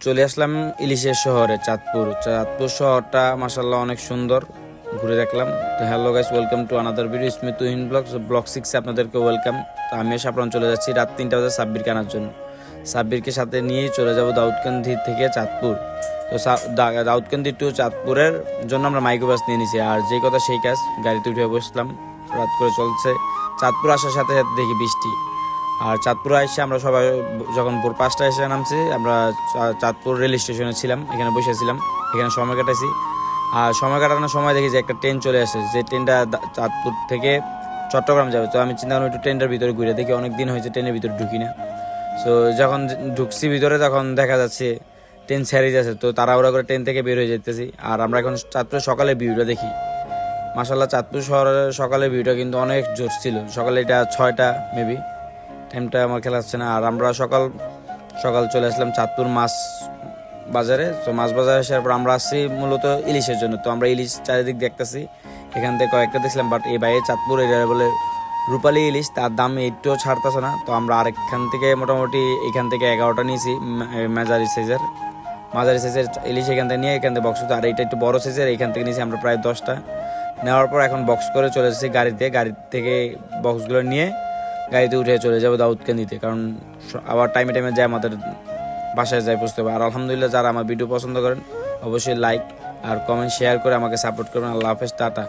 চলে আসলাম ইলিশের শহরে চাঁদপুর শহরটা মাশাআল্লাহ অনেক সুন্দর, ঘুরে দেখলাম। তো hello guys, welcome to another video স্মিথ তুহিন ব্লগ 6-এ আপনাদেরকে ওয়েলকাম। তো আমি সাপড়ান চলে যাচ্ছি রাত 3টা বাজে সাব্বিরকে আনার জন্য। সাব্বিরকে সাথে নিয়েই চলে যাব দাউদকান্দি থেকে চাঁদপুর। তো দাউদকান্দি টু চাঁদপুরের জন্য আমরা মাইক্রো বাস নিয়ে নিছি, আর যেই কথা সেই কাজ, গাড়িতে উঠে বসলাম। রাত করে চলছে। চাঁদপুর আসার সাথে সাথে দেখি বৃষ্টি। আর চাঁদপুরে এসে আমরা সবাই যখন ভোর 5টায় এসে নামছি, আমরা চাঁদপুর রেল স্টেশনে ছিলাম, এখানে বসেছিলাম, এখানে সময় কাটাইছি। আর সময় কাটানোর সময় দেখি যে একটা ট্রেন চলে আসে, যে ট্রেনটা চাঁদপুর থেকে চট্টগ্রাম যাবে। তো আমি চিন্তা করলাম একটু ট্রেনটার ভিতরে ঘুরে দেখি, অনেক দিন হয়েছে ট্রেনের ভিতরে ঢুকি না। সো যখন ঢুকছি ভিতরে, তখন দেখা যাচ্ছে ট্রেন ছেড়ে যাচ্ছে। তো তাড়াহুড়া করে ট্রেন থেকে বের হয়ে যেতেছি। আর আমরা এখন চাঁদপুরের সকালের ভিউটা দেখি। মাশাআল্লাহ, চাঁদপুর শহরের সকালের ভিউটা কিন্তু অনেক জোর ছিল। সকালে এটা 6টা মেবি, টাইমটা আমার খেলা আসছে না। আর আমরা সকাল সকাল চলে আসলাম চাঁদপুর মাছ বাজারে। তো মাছ বাজারে আসার পর আমরা আসছি মূলত ইলিশের জন্য। তো আমরা ইলিশ চারিদিক দেখতেছি, এখান থেকে কয়েকটা দেখছিলাম, বাট এই বাইরে চাঁদপুর এটা বলে রূপালী ইলিশ, তার দাম একটুও ছাড়তেছে না। তো আমরা আরেকখান থেকে মোটামুটি এখান থেকে 11টা নিয়েছি মাঝারি সাইজের ইলিশ, এখান থেকে নিয়ে এখান থেকে বক্স। আর এইটা একটু বড় সাইজের, এখান থেকে নিয়েছি আমরা প্রায় 10টা। নেওয়ার পর এখন বক্স করে চলে এসেছি গাড়িতে। গাড়ি থেকে বক্সগুলো নিয়ে গাড়িতে উঠে চলে যাবো দাউদকান্দিতে, কারণ আবার টাইমে টাইমে যায় আমাদের বাসায় যায় বুঝতে হবে। আর আলহামদুলিল্লাহ, যারা আমার ভিডিও পছন্দ করেন অবশ্যই লাইক আর কমেন্ট শেয়ার করে আমাকে সাপোর্ট করবেন। আল্লাহ হাফেজ, টাটা।